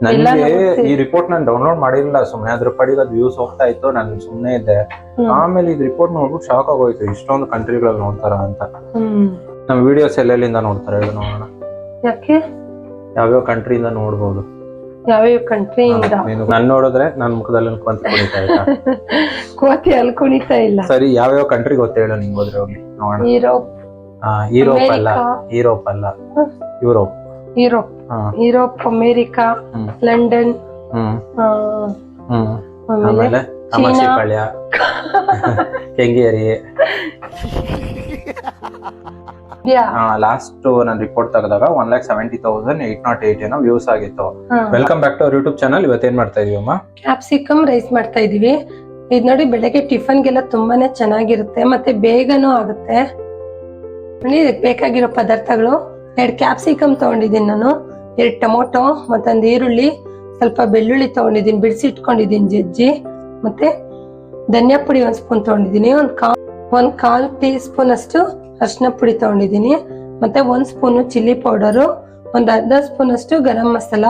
ನನಗೆ ಈ ರಿಪೋರ್ಟ್ ನಾನು ಡೌನ್ಲೋಡ್ ಮಾಡಿಲ್ಲ, ಸುಮ್ನೆ ಅದ್ರ ಪಡಿಗೆ ಅದು ವ್ಯೂಸ್ ಹೋಗ್ತಾ ಇತ್ತು, ನಾನು ಸುಮ್ನೆ ಇದ್ದೆ. ಆಮೇಲೆ ಇದು ರಿಪೋರ್ಟ್ ನೋಡ್ಬಿಟ್ಟು ಶಾಕ್ ಆಗೋಯ್ತು, ಇಷ್ಟೊಂದು ಕಂಟ್ರಿಗಳಲ್ಲಿ ನೋಡ್ತಾರ ಅಂತ. ನಮ್ ವಿಡಿಯೋಸ್ ಎಲ್ಲೆಲ್ಲಿಂದ ನೋಡ್ತಾರೆ ಹೇಳಿ ನೋಡೋಣ. ಯಾಕೆ ಯಾವ್ಯಾವ ಕಂಟ್ರಿಯಿಂದ ನೋಡ್ಬೋದು? ಯಾವ್ಯಾವ ಕಂಟ್ರಿಯಿಂದ? ನನ್ ನೋಡಿದ್ರೆ ನನ್ ಮುಖದಲ್ಲಿ ಕುಂತ ಕುಣಿತಾ ಇಲ್ಲ. ಕೋತಿ ಅಲ್ಲಿ ಕುಣಿತಾ ಇಲ್ಲ. ಸರಿ, ಯಾವ್ಯಾವ ಕಂಟ್ರಿ ಗೊತ್ತ ಹೇಳು ನಿಂಗೆ, ಹೋದ್ರೆ ಹೋಗ್ಲಿ ನೋಡೋಣ. ಯುರೋಪ್. ಯುರೋಪ್ ಅಲ್ಲ, ಯುರೋಪ್ ಅಲ್ಲ, Europe. Europe, Europe, America, London, ಆಮೇಲೆ ಅಮಾಸಿಪಾಳ್ಯ, ಕೆಂಗೇರಿ. ಲಾಸ್ಟ್ ನಾನು ರಿಪೋರ್ಟ್ ತೆಗೆದಾಗ 1,70,808 ಏನೋ ವ್ಯೂಸ್ ಆಗಿತ್ತು. Welcome back to our YouTube channel. ಇವತ್ತೇನ್ ಮಾಡ್ತಾ ಇದೀವಿ ಅಮ್ಮ? ಕ್ಯಾಪ್ಸಿಕಮ್ ರೈಸ್ ಮಾಡ್ತಾ ಇದೀವಿ. ಇದ್ ನೋಡಿ, ಬೆಳಗ್ಗೆ ಟಿಫನ್ಗೆಲ್ಲ ತುಂಬಾನೇ ಚೆನ್ನಾಗಿರುತ್ತೆ, ಮತ್ತೆ ಬೇಗನೂ ಆಗುತ್ತೆ. ಇದಕ್ಕೆ ಬೇಕಾಗಿರೋ ಪದಾರ್ಥಗಳು: 2 ಕ್ಯಾಪ್ಸಿಕಮ್ ತಗೊಂಡಿದ್ದೀನಿ ನಾನು, 2 ಟೊಮೊಟೊ, ಮತ್ತೊಂದು ಈರುಳ್ಳಿ, ಸ್ವಲ್ಪ ಬೆಳ್ಳುಳ್ಳಿ ತಗೊಂಡಿದ್ದೀನಿ, ಬಿಡಿಸಿ ಇಟ್ಕೊಂಡಿದ್ದೀನಿ ಜಜ್ಜಿ, ಮತ್ತೆ ಧನಿಯಾ ಪುಡಿ 1 ಸ್ಪೂನ್ ತಗೊಂಡಿದ್ದೀನಿ, ಒಂದ್ ಕಾಲ್ ಟೀ ಸ್ಪೂನ್ ಅಷ್ಟು ಅರಿಶಿನ ಪುಡಿ ತಗೊಂಡಿದ್ದೀನಿ, ಮತ್ತೆ 1 ಸ್ಪೂನ್ ಚಿಲ್ಲಿ ಪೌಡರು, ಒಂದ್ ಅರ್ಧ ಸ್ಪೂನ್ ಅಷ್ಟು ಗರಂ ಮಸಾಲ,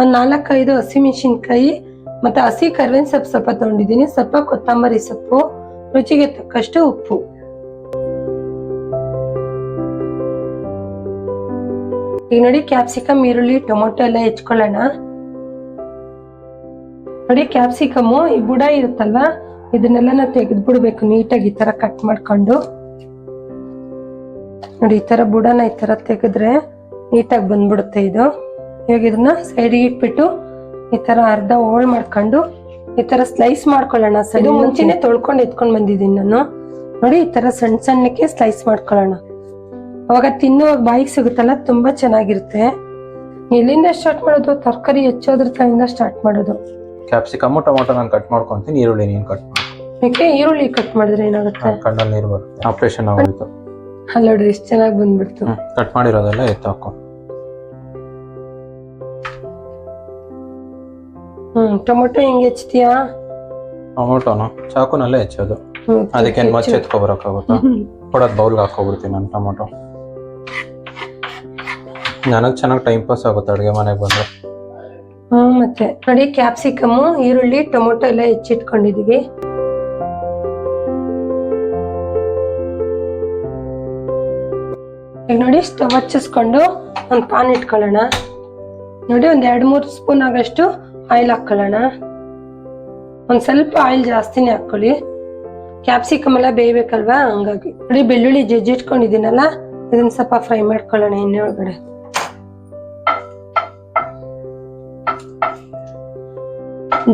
ಒಂದ್ 4-5 ಹಸಿಮೆಣಸಿನ್ಕಾಯಿ, ಮತ್ತೆ ಹಸಿ ಕರ್ಬೇವಿನ ಸೊಪ್ಪು ಸ್ವಲ್ಪ ತಗೊಂಡಿದ್ದೀನಿ, ಸ್ವಲ್ಪ ಕೊತ್ತಂಬರಿ ಸೊಪ್ಪು, ರುಚಿಗೆ ತಕ್ಕಷ್ಟು ಉಪ್ಪು. ಈಗ ನೋಡಿ, ಕ್ಯಾಪ್ಸಿಕಮ್, ಈರುಳ್ಳಿ, ಟೊಮೊಟೊ ಎಲ್ಲ ಹೆಚ್ಕೊಳ್ಳೋಣ. ನೋಡಿ, ಕ್ಯಾಪ್ಸಿಕಮು ಈ ಬುಡ ಇರುತ್ತಲ್ವಾ, ಇದನ್ನೆಲ್ಲ ನಾವು ತೆಗೆದು ಬಿಡ್ಬೇಕು ನೀಟಾಗಿ, ಈ ತರ ಕಟ್ ಮಾಡ್ಕೊಂಡು. ನೋಡಿ, ಈ ತರ ಬುಡನ ಈ ತರ ತೆಗೆದ್ರೆ ನೀಟಾಗಿ ಬಂದ್ಬಿಡುತ್ತೆ ಇದು. ಇವಾಗ ಇದನ್ನ ಸೈಡ್ಗೆ ಇಟ್ಬಿಟ್ಟು ಈ ತರ ಅರ್ಧ ಹೋಳ್ ಮಾಡ್ಕೊಂಡು ಈ ತರ ಸ್ಲೈಸ್ ಮಾಡ್ಕೊಳ್ಳೋಣ. ಇದು ಮುಂಚೆನೆ ತೊಳ್ಕೊಂಡು ಎತ್ಕೊಂಡ್ ಬಂದಿದ್ದೀನಿ ನಾನು. ನೋಡಿ, ಈ ತರ ಸಣ್ಣ ಸಣ್ಣಕ್ಕೆ ಸ್ಲೈಸ್ ಮಾಡ್ಕೊಳ್ಳೋಣ. ಅವಾಗ ತಿನ್ನುವಾಗ ಬಾಯಿಗೆ ಸಿಗುತ್ತಲ್ಲ, ತುಂಬಾ ಚೆನ್ನಾಗಿರುತ್ತೆ. ಎಲ್ಲಿಂದ ಸ್ಟಾರ್ಟ್ ಮಾಡೋದು? ತರಕಾರಿ ಹೆಚ್ಚೋದ್ರ ತವಿಂದ ಸ್ಟಾರ್ಟ್ ಮಾಡೋದು. ಕ್ಯಾಪ್ಸಿಕಮ್, ಟೊಮೊಟೊ ನಾನು ಕಟ್ ಮಾಡ್ಕೊಂತೀನಿ, ಈರುಳ್ಳಿ ನೀನ್ ಕಟ್ ಮಾಡಿ. ಯಾಕೆ ಈರುಳ್ಳಿ ಕಟ್ ಮಾಡಿದ್ರೆ ಏನಾಗುತ್ತೆ? ಕಣ್ಣಲ್ಲಿ ನೀರು ಬರುತ್ತೆ. ಆಪರೇಷನ್ ಆಗೋಯ್ತು. ಅಲ್ಲ ನೋಡ್ರಿ, ಎಷ್ಟು ಚೆನ್ನಾಗಿ ಬಂದ್ಬಿಡ್ತು. ಕಟ್ ಮಾಡಿರೋದೆಲ್ಲ ಎತ್ತು ಹಾಕೋ. ಟೊಮೊಟೊ ಹೆಂಗೆ ಹೆಚ್ಚ್ತೀಯಾ? ಟೊಮೊಟೊನ ಚಾಕುನಲ್ಲೇ ಹೆಚ್ಚೋದು. ಅದಕ್ಕೆ ಮಚ್ಚ ಎತ್ಕೊಬರಕ್ಕಾಗುತ್ತಾ? ಕೊಡೋದು ಬೌಲ್ಗೆ ಹಾಕೋಬಿಡ್ತೀನಿ ನಾನು ಟೊಮೊಟೊ. ನನಗೆ ಚೆನ್ನಾಗಿ ಟೈಮ್ ಪಾಸ್ ಆಗುತ್ತೆ ಅಡುಗೆ ಮನೆಗೆ ಬಂದ್ರೆ. ಮತ್ತೆ ನೋಡಿ, ಕ್ಯಾಪ್ಸಿಕಮ್, ಈರುಳ್ಳಿ, ಟೊಮೊಟೊ ಎಲ್ಲ ಹೆಚ್ಚಿಟ್ಕೊಂಡಿದೀವಿ. ಈಗ ನೋಡಿ, ಸ್ಟವ್ ಹಚ್ಚಿಸ್ಕೊಂಡು ಒಂದು ಪಾನ್ ಇಟ್ಕೊಳ್ಳೋಣ. ನೋಡಿ, ಒಂದ್ 2-3 ಸ್ಪೂನ್ ಆಗಷ್ಟು ಆಯಿಲ್ ಹಾಕೊಳ್ಳೋಣ. ಒಂದ್ ಸ್ವಲ್ಪ ಆಯಿಲ್ ಜಾಸ್ತಿನೇ ಹಾಕೊಳ್ಳಿ, ಕ್ಯಾಪ್ಸಿಕಮ್ ಎಲ್ಲ ಬೇಯ್ಬೇಕಲ್ವಾ, ಹಂಗಾಗಿ. ನೋಡಿ, ಬೆಳ್ಳುಳ್ಳಿ ಜಜ್ಜಿಟ್ಕೊಂಡಿದ್ದೀನಲ್ಲ, ಇದನ್ನ ಸ್ವಲ್ಪ ಫ್ರೈ ಮಾಡ್ಕೊಳ್ಳೋಣ ಎಣ್ಣೆ ಒಳಗಡೆ.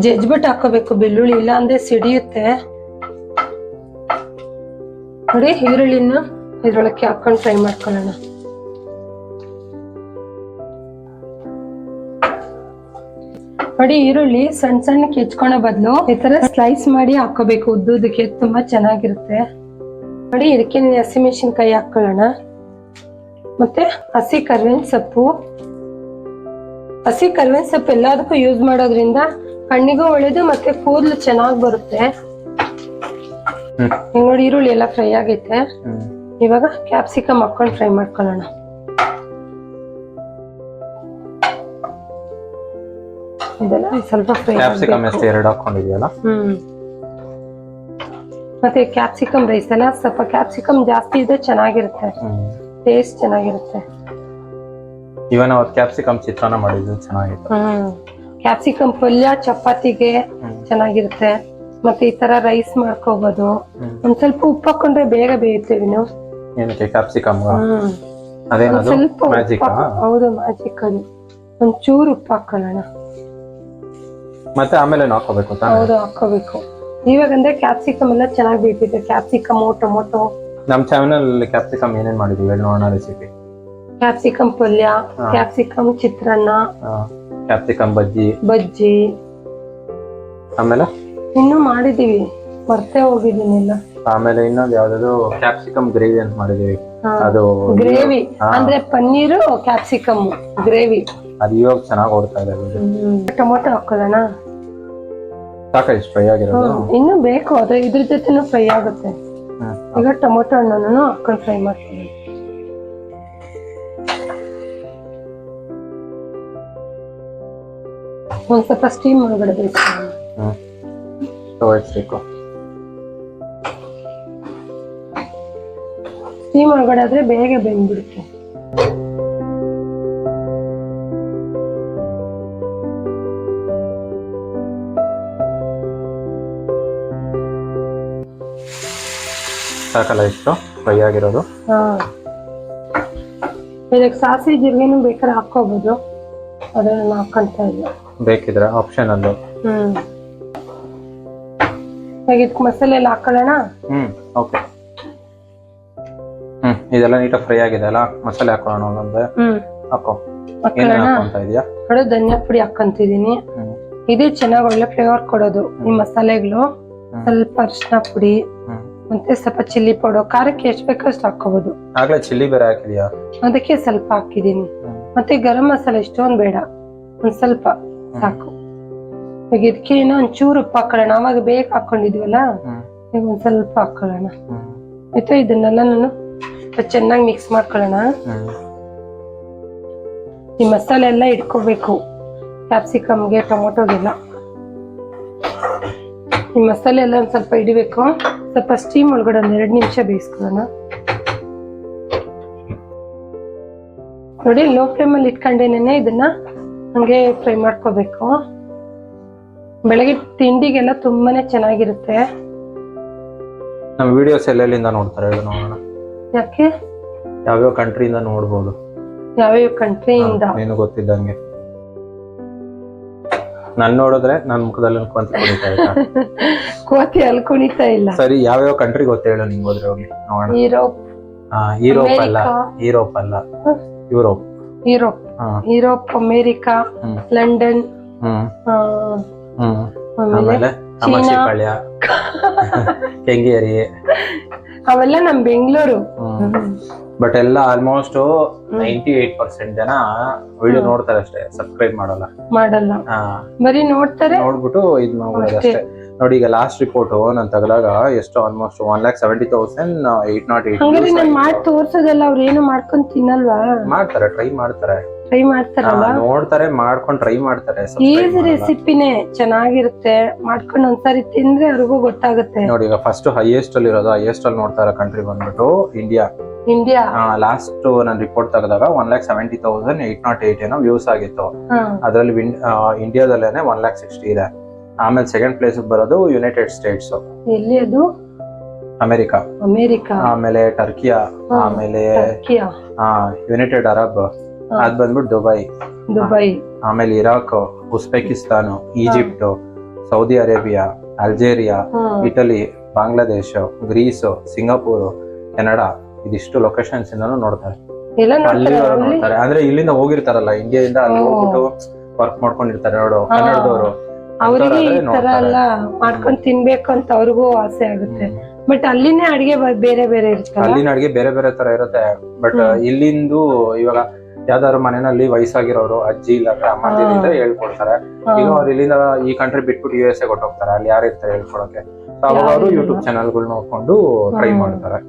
ಜಜ್ಬಿಟ್ಟು ಹಾಕೋಬೇಕು ಬೆಳ್ಳುಳ್ಳಿ, ಇಲ್ಲ ಅಂದ್ರೆ ಸಿಡಿಯುತ್ತೆ. ನೋಡಿ, ಈರುಳ್ಳಿನ ಇದ್ರೊಳಕ್ಕೆ ಹಾಕೊಂಡು ಫ್ರೈ ಮಾಡ್ಕೊಳ್ಳೋಣ. ನೋಡಿ, ಈರುಳ್ಳಿ ಸಣ್ಣ ಸಣ್ಣಕ್ಕೆ ಹೆಚ್ಕೊಳೋ ಬದಲು ಈ ತರ ಸ್ಲೈಸ್ ಮಾಡಿ ಹಾಕೋಬೇಕು ಉದ್ದುದಕ್ಕೆ, ತುಂಬಾ ಚೆನ್ನಾಗಿರುತ್ತೆ. ನೋಡಿ, ಇದಕ್ಕೆ ಹಸಿಮೆಣಸಿನ್ಕಾಯಿ ಹಾಕೊಳ್ಳೋಣ, ಮತ್ತೆ ಹಸಿ ಕರ್ಬೇವಿನ ಸೊಪ್ಪು. ಹಸಿ ಕರ್ಬೇವಿನ ಸೊಪ್ಪು ಎಲ್ಲದಕ್ಕೂ ಯೂಸ್ ಮಾಡೋದ್ರಿಂದ ಕಣ್ಣಿಗೂ ಒಳ್ಳೇದು, ಮತ್ತೆ ಕೂದಲು ಚೆನ್ನಾಗಿ ಬರುತ್ತೆ. ನೋಡಿ, ಈರುಳ್ಳಿ ಎಲ್ಲ ಫ್ರೈ ಆಗೈತೆ. ಇವಾಗ ಕ್ಯಾಪ್ಸಿಕಮ್ ಹಾಕೊಂಡು ಫ್ರೈ ಮಾಡ್ಕೊಳ್ಳೋಣ. ಇದೆಲ್ಲ ಸ್ವಲ್ಪ ಫ್ರೈ ಕ್ಯಾಪ್ಸಿಕಮ್ ಎಷ್ಟು 2 ಹಾಕೊಂಡಿದ್ಯಲ್ಲ. ಮತ್ತೆ ಕ್ಯಾಪ್ಸಿಕಮ್ ರೈಸ್ ಎಲ್ಲ ಸ್ವಲ್ಪ ಕ್ಯಾಪ್ಸಿಕಮ್ ಜಾಸ್ತಿ ಇದೆ, ಚೆನ್ನಾಗಿರುತ್ತೆ, ಟೇಸ್ಟ್ ಚೆನ್ನಾಗಿರುತ್ತೆ. ಇವನ್ ಅವತ್ತು ಕ್ಯಾಪ್ಸಿಕಮ್ ಚಿತ್ರಾನ್ನ ಮಾಡಿದ್ದು ಚೆನ್ನಾಗಿತ್ತು. ಕ್ಯಾಪ್ಸಿಕಮ್ ಪಲ್ಯ ಚಪಾತಿಗೆ ಚೆನ್ನಾಗಿರುತ್ತೆ, ಮತ್ತೆ ಈ ತರ ರೈಸ್ ಮಾಡ್ಕೋಬಹುದು. ಒಂದ್ ಸ್ವಲ್ಪ ಉಪ್ಪು ಹಾಕೊಂಡ್ರೆ ಬೇಗ ಬೇಯುತ್ತೇವೆ ನಾವು. ಏನಕ್ಕೆ? ಕ್ಯಾಪ್ಸಿಕಮ್ ಸ್ವಲ್ಪ ಮ್ಯಾಜಿಕ್. ಹೌದು, ಮ್ಯಾಜಿಕ್ ಅದು. ಒಂಚೂರು ಉಪ್ಪು ಹಾಕೊಳ್ಳೋಣ, ಮತ್ತೆ ಆಮೇಲೆ ಹಾಕೋಬೇಕು. ಹೌದು, ಹಾಕೋಬೇಕು. ಇವಾಗಂದ್ರೆ ಕ್ಯಾಪ್ಸಿಕಮ್ ಎಲ್ಲ ಚೆನ್ನಾಗಿ ಬೇಯ್ತಿದೆ. Capsicum, tomato. ನಮ್ ಚಾನಲ್ ಕ್ಯಾಪ್ಸಿಕಮ್ ಏನೇನ್ ಮಾಡಿದ್ವಿ ನೋಡೋಣ ರೆಸಿಪಿ. ಕ್ಯಾಪ್ಸಿಕಮ್ ಪಲ್ಯ, ಕ್ಯಾಪ್ಸಿಕಮ್ ಚಿತ್ರಾನ್ನ, ಕ್ಯಾಪ್ಸಿಕಮ್ ಬಜ್ಜಿ, ಆಮೇಲೆ ಇನ್ನು ಮಾಡಿದೀವಿ, ಮರ್ತೇ ಹೋಗಿದ್ದೀನಿಲ್ಲ. ಆಮೇಲೆ ಇನ್ನೊಂದು ಯಾವ್ದು ಕ್ಯಾಪ್ಸಿಕಮ್ ಗ್ರೇವಿ ಅಂತ ಮಾಡಿದೀವಿ. ಅದು ಗ್ರೇವಿ ಅಂದ್ರೆ ಪನ್ನೀರು ಕ್ಯಾಪ್ಸಿಕಮ್ ಗ್ರೇವಿ. ಅದು ಇವಾಗ ಚೆನ್ನಾಗಿ ಓಡ್ತಾ ಇದೆ. ಟೊಮೊಟೊ ಹಾಕೊಳ್ಳೋಣ. ಸಾಕ ಇಷ್ಟು ಫ್ರೈ ಆಗಿರೋದು? ಇನ್ನು ಬೇಕು, ಅದ್ರ ಇದ್ರ ಜೊತೆನೂ ಫ್ರೈ ಆಗುತ್ತೆ. ಈಗ ಟೊಮೊಟೊ ಹಣ್ಣನ್ನು ಹಾಕೊಂಡು ಫ್ರೈ ಮಾಡ್ತೀನಿ. ಒಂದ್ ಸ್ವಲ್ಪ ಸ್ಟೀಮ್ ಒಳಗಡೆ ಬೇಯಿಸ್ಕೊಳ್ಳೋಣ. ತಗೊಳ್ಬೇಕು. ಸ್ಟೀಮ್ ಒಳಗಡೆ ಆದ್ರೆ ಬೇಗ ಬೆಂದ್ಬಿಡುತ್ತೆ. ಸಾಕಲ್ಲ ಇಷ್ಟು ಫ್ರೈ ಆಗಿರೋದು. ಹಾ, ಇದಕ್ಕೆ ಸಾಸಿವೆ ಜೀರಿಗೆನೂ ಬೇಕಾದ್ರೆ ಹಾಕೋಬಹುದು, ಅದನ್ನ ಹಾಕೊಂತ ಇಲ್ಲ. ಬೇಕಿದ್ರೆ ಆಪ್ಷನ್ ಅಲ್ಲೂ. ಈಗ ಇದಕ್ಕೆ ಮಸಾಲೆ ಎಲ್ಲ ಹಾಕೊಳ್ಳೋಣ. ಓಕೆ. ಇದೆಲ್ಲ ನೀಟಾಗಿ ಫ್ರೈ ಆಗಿದೆ ಅಲ್ಲ, ಮಸಾಲೆ ಹಾಕೋಣ ಒಂದೊಂದೇ. ಹಾಕೋ. ಏನೇನು ಹಾಕೊಂತ ಇದೀಯಾ? ನೋಡಿ, ಧನಿಯಾ ಪುಡಿ ಹಾಕೊಂತಿದೀನಿ. ಇದೇ ಚೆನ್ನಾಗಿ ಒಳ್ಳೆ ಫ್ಲೇವರ್ ಕೊಡೋದು ಈ ಮಸಾಲೆಗಳು. ಸ್ವಲ್ಪ ಅರಿಶಿನ ಪುಡಿ ಮತ್ತೆ ಸ್ವಲ್ಪ ಚಿಲ್ಲಿ ಪೌಡರ್, ಖಾರಕ್ಕೆ ಎಷ್ಟು ಬೇಕಷ್ಟು ಹಾಕೋಬಹುದು. ಆಗ್ಲೇ ಚಿಲ್ಲಿ ಬೇರೆ ಹಾಕಿದ್ಯಾ? ಅದಕ್ಕೆ ಸ್ವಲ್ಪ ಹಾಕಿದೀನಿ. ಮತ್ತೆ ಗರಂ ಮಸಾಲೆ ಇಷ್ಟೊಂದು ಬೇಡ, ಒಂದ್ ಸ್ವಲ್ಪ ಸಾಕು. ಈಗ ಇದಕ್ಕೆ ಏನೋ ಒಂಚೂರು ಉಪ್ಪು ಹಾಕೊಳ್ಳೋಣ. ಅವಾಗ ಬೇಗ ಹಾಕೊಂಡಿದ್ವಲ್ಲ, ಈಗ ಒಂದ್ ಸ್ವಲ್ಪ ಹಾಕೊಳ್ಳೋಣ. ಆಯ್ತು, ಇದನ್ನೆಲ್ಲ ನಾನು ಚೆನ್ನಾಗಿ ಮಿಕ್ಸ್ ಮಾಡ್ಕೊಳ್ಳೋಣ. ಈ ಮಸಾಲೆ ಎಲ್ಲ ಇಟ್ಕೋಬೇಕು, ಕ್ಯಾಪ್ಸಿಕಮ್ಗೆ ಟೊಮೊಟೊಗೆಲ್ಲ ಈ ಮಸಾಲೆ ಎಲ್ಲ ಒಂದ್ ಸ್ವಲ್ಪ ಹಿಡಿಬೇಕು. ಸ್ವಲ್ಪ ಸ್ಟೀಮ್ ಒಳಗಡೆ ಒಂದ್ 2 ನಿಮಿಷ ಬೇಯಿಸ್ಕೊಳ್ಳೋಣ. ನೋಡಿ, ಲೋ ಫ್ಲೇಮ್ ಅಲ್ಲಿ ಇಟ್ಕೊಂಡೇನೆ ಇದನ್ನ ಹಂಗೆ ಫ್ರೈ ಮಾಡ್ಕೋಬೇಕು. ಬೆಳಗ್ಗೆ ತಿಂಡಿಗೆಲ್ಲ ತುಂಬಾನೇ ಚೆನ್ನಾಗಿರುತ್ತೆ. ನಮ್ಮ ವಿಡಿಯೋಸ್ ಎಲ್ಲೆಲ್ಲಿಂದ ನೋಡ್ತಾರೆ ಹೇಳು ನೋಡೋಣ. ಯಾಕೆ? ಯಾವ್ಯಾವ ಕಂಟ್ರಿಯಿಂದ ನೋಡ್ಬೋದು? ಯಾವ್ಯಾವ ಕಂಟ್ರಿಯಿಂದ? ನೀನು ಗೊತ್ತಿದ್ದಂಗೆ. ನನ್ ನೋಡಿದ್ರೆ ನನ್ ಮುಖದಲ್ಲಿ ಕುಣಿತಾ ಇದ್ದ. ಕೋತಿ ಅಲ್ಲಿ ಕುಣಿತಾ ಇಲ್ಲ. ಸರಿ, ಯಾವ್ಯಾವ ಕಂಟ್ರಿ ಗೊತ್ತ ಹೇಳು, ನಿಂಗೆ ಹೋದ್ರೆ ಹೋಗ್ಲಿ ನೋಡೋಣ. ಯುರೋಪ್. ಯುರೋಪ್ ಅಲ್ಲ, ಯುರೋಪ್ ಅಲ್ಲ, Europe. Europe, Europe, America, London, ಆಮೇಲೆ ಅಮರ್ಶಿಪಾಳ್ಯ, ಕೆಂಗೇರಿ, ಅವೆಲ್ಲ ನಮ್ ಬೆಂಗಳೂರು. ಬಟ್ ಎಲ್ಲ ಆಲ್ಮೋಸ್ಟ್ 98% ಜನ ವಿಡಿಯೋ ನೋಡ್ತಾರೆ ಅಷ್ಟೇ, ಸಬ್ಸ್ಕ್ರೈಬ್ ಮಾಡಲ್ಲ. ಬರೀ ನೋಡ್ತಾರೆ, ನೋಡ್ಬಿಟ್ಟು ಇದ್ ಮಾಡೋದು ಅಷ್ಟೇ. ನೋಡಿ, ಈಗ ಲಾಸ್ಟ್ ರಿಪೋರ್ಟ್ ನಾನು ತಗದಾಗ ಎಷ್ಟು ಆಲ್ಮೋಸ್ಟ್ 1,70,808. ಹಂಗಾರೆ ನಾನು ಮಾಡಿ ತೋರ್ಸೋದಲ್ಲ, ಅವ್ರು ಏನು ಮಾಡ್ಕೊಂಡ್ ತಿನ್ನಲ್ವಾ? ಮಾಡ್ತಾರೆ, ಟ್ರೈ ಮಾಡ್ತಾರಲ್ಲ, ನೋಡ್ತಾರೆ, ಮಾಡ್ಕೊಂಡು ಟ್ರೈ ಮಾಡ್ತಾರೆ. ಈಸಿ ರೆಸಿಪಿನೇ, ಚೆನ್ನಾಗಿರುತ್ತೆ. ಮಾಡ್ಕೊಂಡು ಒಂದ್ಸರಿ ತಿಂದ್ರೆ ಅವ್ರಿಗೂ ಗೊತ್ತಾಗುತ್ತೆ. ನೋಡಿ, ಈಗ ಫಸ್ಟ್ ಹೈಯೆಸ್ಟ್ ಅಲ್ಲಿ ಇರೋದು, ಹೈಯೆಸ್ಟ್ ಅಲ್ಲಿ ನೋಡ್ತಾ ಕಂಟ್ರಿ ಬಂದ್ಬಿಟ್ಟು ಇಂಡಿಯಾ. ಲಾಸ್ಟ್ ನಾನು ರಿಪೋರ್ಟ್ ತೆಗೆದಾಗ 1,70,808 ಏನೋ ವ್ಯೂಸ್ ಆಗಿತ್ತು. ಅದ್ರಲ್ಲಿ ಇಂಡಿಯಾದಲ್ಲೇನೆ 1,60,000 ಇದೆ. ಆಮೇಲೆ ಸೆಕೆಂಡ್ ಪ್ಲೇಸ್ ಬರೋದು ಯುನೈಟೆಡ್ ಸ್ಟೇಟ್ಸ್. ಎಲ್ಲಿ ಅದು? ಅಮೆರಿಕಾ. ಆಮೇಲೆ ಟರ್ಕಿಯಾ, ಆಮೇಲೆ ಯುನೈಟೆಡ್ ಅರಬ್, ಅದ್ ಬಂದ್ಬಿಟ್ಟು ದುಬೈ. ಆಮೇಲೆ Iraq, Uzbekistan, Egypt, Saudi Arabia, Algeria, Italy, Bangladesh, Greece, Singapore, Canada. ಇದಿಷ್ಟು ಲೊಕೇಶನ್ಸ್ ಇಂದಾನು ನೋಡ್ತಾರೆ. ನೋಡ್ತಾರೆ ಅಂದ್ರೆ ಇಲ್ಲಿಂದ ಹೋಗಿರ್ತಾರಲ್ಲ, ಇಂಡಿಯಾದಿಂದ ಅಲ್ಲಿ ಹೋಗ್ಬಿಟ್ಟು ವರ್ಕ್ ಮಾಡ್ಕೊಂಡಿರ್ತಾರೆ ನೋಡು, ಕನ್ನಡದವರು. ಅವ್ರಿಗೆ ಈ ತರ ಎಲ್ಲ ಮಾಡ್ಕೊಂಡ್ ತಿನ್ಬೇಕು ಅಂತ ಅವ್ರಿಗೂ ಆಸೆ ಆಗುತ್ತೆ. ಬಟ್ ಅಲ್ಲಿನೇ ಅಡಿಗೆ ಬೇರೆ ಬೇರೆ ಇರುತ್ತೆ. ಅಲ್ಲಿನ ಅಡಿಗೆ ಬೇರೆ ಬೇರೆ ತರ ಇರುತ್ತೆ. ಬಟ್ ಇಲ್ಲಿಂದು ಇವಾಗ ಯಾವ್ದಾದ್ರು ಮನೆಯಲ್ಲಿ ವಯಸ್ಸಾಗಿರೋರು ಅಜ್ಜಿ ಇಲ್ಲ ಅಮ್ಮ ಹೇಳ್ಕೊಡ್ತಾರೆ. ಈಗ ಅವ್ರು ಇಲ್ಲಿಂದ ಈ ಕಂಟ್ರಿ ಬಿಟ್ಬಿಟ್ಟು USA ಕೊಟ್ಟೋಗ್ತಾರೆ, ಅಲ್ಲಿ ಯಾರು ಇರ್ತಾರೆ ಹೇಳ್ಕೊಡಕ್ಕೆ. ಅವಾಗ ಅವರು ಯೂಟ್ಯೂಬ್ ಚಾನಲ್ಗಳು ನೋಡ್ಕೊಂಡು ಟ್ರೈ ಮಾಡ್ತಾರೆ.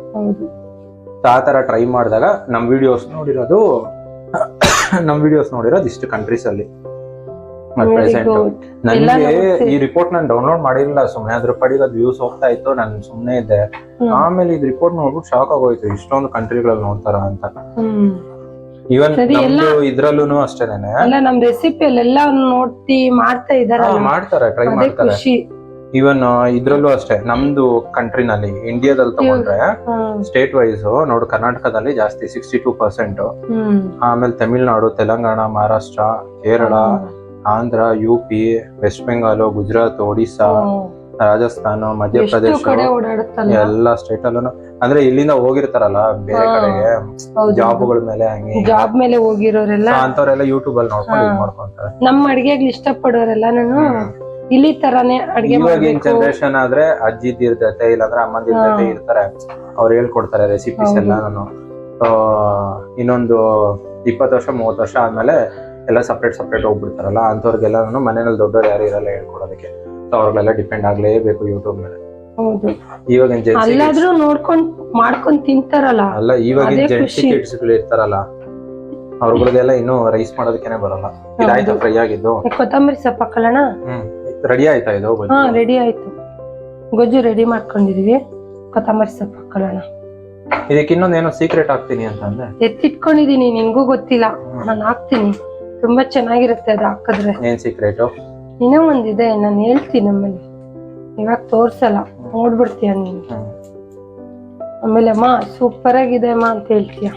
ಆ ತರ ಟ್ರೈ ಮಾಡಿದಾಗ ನಮ್ ವಿಡಿಯೋಸ್ ನೋಡಿರೋದು ಇಷ್ಟು ಕಂಟ್ರೀಸ್ ಅಲ್ಲಿ. ನನಗೆ ಈ ರಿಪೋರ್ಟ್ ನಾನು ಡೌನ್ಲೋಡ್ ಮಾಡಿರಲಿಲ್ಲ, ಸುಮ್ನೆ ಅದ್ರ ಪಡಿಗೆ ಅದು ವ್ಯೂಸ್ ಹೋಗ್ತಾ ಇತ್ತು, ನಾನು ಸುಮ್ನೆ ಇದ್ದೆ. ಆಮೇಲೆ ಇದು ರಿಪೋರ್ಟ್ ನೋಡ್ಬಿಟ್ಟು ಶಾಕ್ ಆಗೋಯ್ತು, ಇಷ್ಟೊಂದು ಕಂಟ್ರಿಗಳಲ್ಲಿ ನೋಡ್ತಾರ ಅಂತ. ಈವನ್ ಇದ್ರಲ್ಲೂ ಅಷ್ಟೇನೆ ನಮ್ ರೆಸಿಪಿ ಅಲ್ಲೆಲ್ಲ ನೋಡ್ತಿ ಮಾಡ್ತಾ ಇದಾರೆ, ಮಾಡ್ತಾರೆ, ಟ್ರೈ ಮಾಡ್ತಾರೆ. ಈವನ್ ಇದ್ರಲ್ಲೂ ಅಷ್ಟೇ, ನಮ್ದು ಕಂಟ್ರಿನಲ್ಲಿ ಇಂಡಿಯಾದಲ್ಲಿ ತಗೊಂಡ್ರೆ ಸ್ಟೇಟ್ ವೈಸ್ ನೋಡು, ಕರ್ನಾಟಕದಲ್ಲಿ ಜಾಸ್ತಿ 62%, ಆಮೇಲೆ ತಮಿಳ್ನಾಡು, ತೆಲಂಗಾಣ, ಮಹಾರಾಷ್ಟ್ರ, ಕೇರಳ, ಆಂಧ್ರ, UP, ವೆಸ್ಟ್ ಬೆಂಗಾಲ್, ಗುಜರಾತ್, ಒಡಿಸ್ಸಾ, ರಾಜಸ್ಥಾನ, ಮಧ್ಯಪ್ರದೇಶ, ಎಲ್ಲ ಸ್ಟೇಟ್ ಅಲ್ಲೂ. ಅಂದ್ರೆ ಇಲ್ಲಿಂದ ಹೋಗಿರ್ತಾರಲ್ಲ ಬೇರೆ ಕಡೆಗೆ ಜಾಬ್ಗಳ ಮೇಲೆ, ಹಂಗೆ ಜಾಬ್ ಮೇಲೆ ಹೋಗಿರೋರೆಲ್ಲ ಅಂತವ್ರೆಲ್ಲ ಯೂಟ್ಯೂಬ್ ಅಲ್ಲಿ ನೋಡ್ಕೊಂಡು ಇದ್ ಮಾಡ್ಕೊಂತಾರೆ. ನಮ್ಮ ಅಡಿಗೆಗಳು ಇಷ್ಟಪಡೋರೆಲ್ಲ ನಾನು ಇಲ್ಲಿ ತರಾನೇ ಅಡಿಗೆ ಇವಾಗಿನ ಜನರೇಷನ್ ಆದ್ರೆ ಅಜ್ಜಿದ್ ಇರ್ತೈತೆ, ಇಲ್ಲಾಂದ್ರೆ ಅಮ್ಮಂದ್ ಇರ್ತೈತೆ, ಇರ್ತಾರೆ, ಅವ್ರು ಹೇಳ್ಕೊಡ್ತಾರೆ ರೆಸಿಪೀಸ್ ಎಲ್ಲ. ನಾನು ಇನ್ನೊಂದು 20 ವರ್ಷ 30 ವರ್ಷ ಆದ್ಮೇಲೆ ಎಲ್ಲ ಸಪ್ರೇಟ್ ಹೋಗ್ಬಿಡ್ತಾರಲ್ಲ, ಅಂತವ್ರಿಗೆಲ್ಲ ನಾನು ಮನೆಯಲ್ಲಿ ದೊಡ್ಡವ್ರು ಯಾರು ಇರಲ್ಲ ಹೇಳ್ಕೊಡೋದಕ್ಕೆ. ಸೊ ಅವ್ರಿಗೆಲ್ಲ ಡಿಪೆಂಡ್ ಆಗ್ಲೇಬೇಕು ಯೂಟ್ಯೂಬ್ ಮೇಲೆ. ಇವಾಗಿನ ನೋಡ್ಕೊಂಡ್ ಮಾಡ್ಕೊಂಡ್ ತಿಂತಾರಲ್ಲ, ಅಲ್ಲ ಇವಾಗಿನ ಜೆಂಟ್ಸ್ ಕಿಡ್ಸ್ ಇರ್ತಾರಲ್ಲ, ಅವ್ರಗಳಿಗೆಲ್ಲ ಇನ್ನೂ ರೈಸ್ ಮಾಡೋದಕ್ಕೇನೆ ಬರಲ್ಲ. ಇದಾಯ್ತಾ ಫ್ರೈ ಆಗಿದ್ದು? ಕೊತ್ತಂಬರಿ ಸೊಪ್ಪು ಹಾಕೊಳ್ಳೋಣ. ರೆಡಿ ಆಯ್ತಾ ಇದು? ಹಾ ರೆಡಿ ಆಯ್ತು, ಗೊಜ್ಜು ರೆಡಿ ಮಾಡ್ಕೊಂಡಿದೀವಿ. ಕೊತ್ತಂಬರಿ ಸೊಪ್ಪು ಹಾಕೊಳ್ಳೋಣ. ಇದಕ್ಕೆ ಇನ್ನೊಂದೇನೋ ಸೀಕ್ರೆಟ್ ಹಾಕ್ತೀನಿ ಅಂತಂದ್ರೆ ಎತ್ತಿಟ್ಕೊಂಡಿದೀನಿ, ನಿನ್ಗೂ ಗೊತ್ತಿಲ್ಲ, ನಾನು ಹಾಕ್ತೀನಿ. ತುಂಬಾ ಚೆನ್ನಾಗಿರುತ್ತೆ ಅದು ಹಾಕಿದ್ರೆ. ಏನ್ ಸೀಕ್ರೆಟ್? ಇನ್ನೂ ಒಂದಿದೆ, ನಾನು ಹೇಳ್ತೀನಿ ಆಮೇಲೆ, ಇವಾಗ ತೋರ್ಸಲ್ಲ, ನೋಡ್ಬಿಡ್ತೀಯ ನೀನು. ಆಮೇಲೆ ಅಮ್ಮ ಸೂಪರ್ ಆಗಿದೆ ಅಮ್ಮ ಅಂತ ಹೇಳ್ತೀಯ.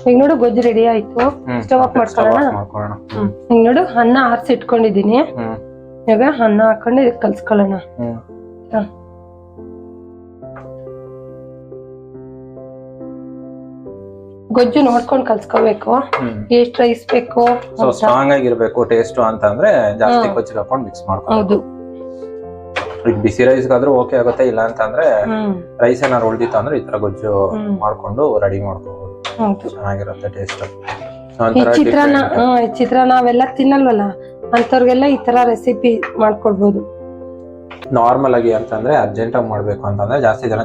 ಈಗ ನೋಡು ಗೊಜ್ಜು ರೆಡಿ ಆಯ್ತು, ಸ್ಟವ್ ಆಫ್ ಮಾಡ್ಕೊಳ್ಳೋಣ. ಈಗ ನೋಡು ಅನ್ನ ಆರ್ಸಿ ಇಟ್ಕೊಂಡಿದೀನಿ. ಇವಾಗ ಅನ್ನ ಹಾಕೊಂಡು ಇದಕ್ಕೆ ಕಲ್ಸ್ಕೊಳ್ಳೋಣ. ಗೊಜ್ಜು ನೋಡ್ಕೊಂಡು ಕಲ್ಸ್ಕೋಬೇಕು, ಎಷ್ಟ್ ರೈಸ್ ಬೇಕು. ಸ್ಟ್ರಾಂಗ್ ಆಗಿರ್ಬೇಕು ಟೇಸ್ಟ್ ಅಂತಂದ್ರೆ ಜಾಸ್ತಿ ಕೊಚ್ಚಿಗೆ ಹಾಕೊಂಡು ಮಿಕ್ಸ್ ಮಾಡ್ಕೊಂಡು. ಹೌದು, ಈಗ ಬಿಸಿ ರೈಸ್ಗಾದ್ರೂ ಓಕೆ ಆಗುತ್ತೆ, ಇಲ್ಲ ಅಂತಂದ್ರೆ ರೈಸ್ ಏನಾರು ಉಳ್ದಿತ್ತು ಅಂದ್ರೆ ಈ ತರ ಗೊಜ್ಜು ಮಾಡ್ಕೊಂಡು ರೆಡಿ ಮಾಡ್ಕೋಬಹುದು, ಚೆನ್ನಾಗಿರುತ್ತೆ ಟೇಸ್ಟ್. ಈ ಚಿತ್ರಾನ್ನ ಅವೆಲ್ಲ ತಿನ್ನಲ್ವಲ್ಲ ಅಂತವ್ರಿಗೆಲ್ಲ ಈ ತರ ರೆಸಿಪಿ ಮಾಡ್ಕೊಡ್ಬೋದು. ನಾರ್ಮಲ್ ಆಗಿ ಅಂತಂದ್ರೆ ಅರ್ಜೆಂಟ್ ಆಗಿ ಮಾಡ್ಬೇಕು ಅಂತಂದ್ರೆ ಜಾಸ್ತಿ ಜನ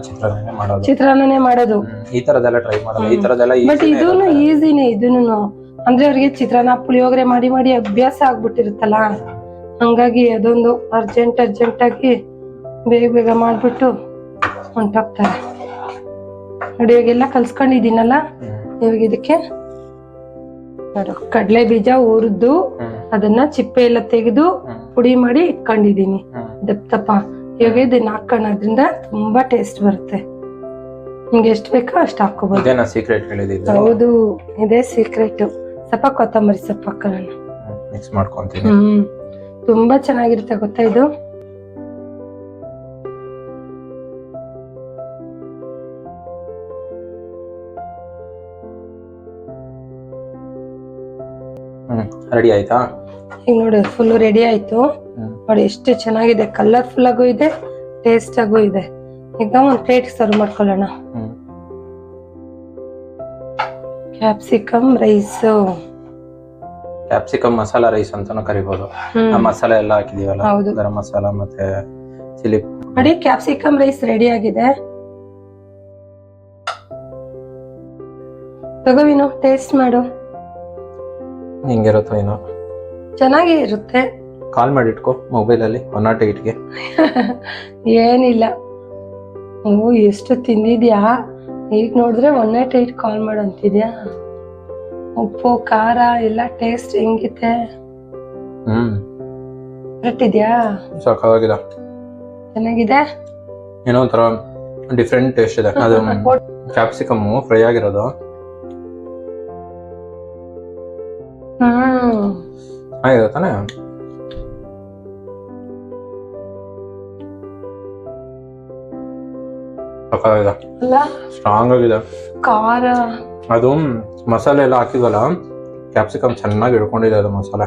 ಚಿತ್ರಾನ್ನನೇ ಮಾಡೋದು. ಈ ತರದೆಲ್ಲ ಟ್ರೈ ಮಾಡಲ್ಲ, ಈ ತರದೆಲ್ಲ ಬಟ್ ಇದೂನು ಈಸಿನೇ. ಇದೂನು ಅಂದ್ರೆ ಅವ್ರಿಗೆ ಚಿತ್ರಾನ್ನ ಪುಳಿಯೋಗರೆ ಮಾಡಿ ಮಾಡಿ ಅಭ್ಯಾಸ ಆಗ್ಬಿಟ್ಟಿರುತ್ತಲ್ಲ, ಹಂಗಾಗಿ ಅದೊಂದು ಅರ್ಜೆಂಟ್ ಆಗಿ ಬೇಗ ಬೇಗ ಮಾಡ್ಬಿಟ್ಟು ಹೊಂಟೋಗ್ತಾರೆ. ನೋಡಿ ಇವಾಗೆಲ್ಲ ಕಲ್ಸ್ಕೊಂಡಿದ್ದೀನಲ್ಲ, ಇವಾಗ ಇದಕ್ಕೆ ನೋಡು ಕಡಲೆ ಬೀಜ ಹುರಿದು ಅದನ್ನ ಚಿಪ್ಪೆ ಎಲ್ಲ ತೆಗೆದು ಪುಡಿ ಮಾಡಿ ಇಟ್ಕೊಂಡಿದೀನಿ ದಪ್ಪ. ಇವಾಗ ಇದನ್ನ ಹಾಕೋದ್ರಿಂದ ತುಂಬಾ ಟೇಸ್ಟ್ ಬರುತ್ತೆ. ನಿಮ್ಗೆ ಎಷ್ಟು ಬೇಕೋ ಅಷ್ಟು ಹಾಕೋಬಹುದು. ಸೀಕ್ರೆಟ್ ಹೇಳಿದೀನಿ. ಹೌದು, ಇದೇ ಸೀಕ್ರೆಟ್. ಸ್ವಲ್ಪ ಕೊತ್ತಂಬರಿ ಸೊಪ್ಪು ಹಾಕೋಣ, ಮಿಕ್ಸ್ ಮಾಡ್ಕೊಂತೀನಿ. ತುಂಬಾ ಚೆನ್ನಾಗಿರುತ್ತೆ ಗೊತ್ತಾ ಇದು. ರೆಡಿ ಆಯ್ತಾ? ಈಗ ನೋಡಿ ಫುಲ್ ರೆಡಿ ಆಯ್ತು. ನೋಡಿ ಎಷ್ಟು ಚೆನ್ನಾಗಿದೆ, ಕಲರ್ಫುಲ್ ಆಗು ಇದೆ, ಟೇಸ್ಟ್ ಆಗು ಇದೆ. ಈಗ ಒಂದ್ ಪ್ಲೇಟ್ ಸರ್ವ್ ಮಾಡ್ಕೊಳ್ಳೋಣ. Capsicum rice, capsicum masala rice ಅಂತಾನು ಕರಿಬಹುದು. ಆ ಮಸಾಲೆ ಎಲ್ಲ ಹಾಕಿದೀವಲ್ಲ, ಗರಂ ಮಸಾಲ ಮತ್ತೆ ಚಿಲ್ಲಿ. ನೋಡಿ ಕ್ಯಾಪ್ಸಿಕಮ್ ರೈಸ್ ರೆಡಿ ಆಗಿದೆ. ತಗೋವಿನು ಟೇಸ್ಟ್ ಮಾಡು. ಹಿಂಗಿರುತ್ತೋ ಏನೋ, ಚೆನ್ನಾಗೇ ಇರುತ್ತೆ. ಕಾಲ್ ಮಾಡಿ ಇಟ್ಕೋ ಮೊಬೈಲ್ ಅಲ್ಲಿ 108ಗೆ. ಏನಿಲ್ಲ, ಎಷ್ಟು ತಿಂದಿದ್ಯಾ, ಈಗ ನೋಡಿದ್ರೆ 108 ಕಾಲ್ ಮಾಡಂತಿದ್ಯಾ. ಉಪ್ಪು ಖಾರ ಎಲ್ಲ ಟೇಸ್ಟ್ ಹೆಂಗಿದೆ? ಕರೆಕ್ಟಿದ್ಯಾ? ಸಾಕಾಗಿದೆ, ಚೆನ್ನಾಗಿದೆ. ಏನೋ ಒಂಥರ ಡಿಫ್ರೆಂಟ್ ಟೇಸ್ಟ್ ಇದೆ. ಅದು ಕ್ಯಾಪ್ಸಿಕಮ್ ಫ್ರೈ ಆಗಿರೋದು. ಆಗಿದೆ ತಾನೆ? ಸ್ಟ್ರಾಂಗ್ ಆಗಿದೆ ಖಾರ. ಅದು ಮಸಾಲೆ ಎಲ್ಲ ಹಾಕಿದ್ವಲ್ಲ, ಕ್ಯಾಪ್ಸಿಕಮ್ ಚೆನ್ನಾಗಿ ಹಿಡ್ಕೊಂಡಿದೆ ಅದು ಮಸಾಲೆ.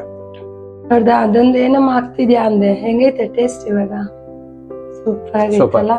ನೋಡ್ದ, ಅದೊಂದು ಏನಮ್ಮ ಹಾಕ್ತಿದ್ಯಾ ಅಂದೆ. ಹೆಂಗೈತೆ ಟೇಸ್ಟ್ ಇವಾಗ? ಸೂಪರ್ ಆಗೈತಲ್ಲ.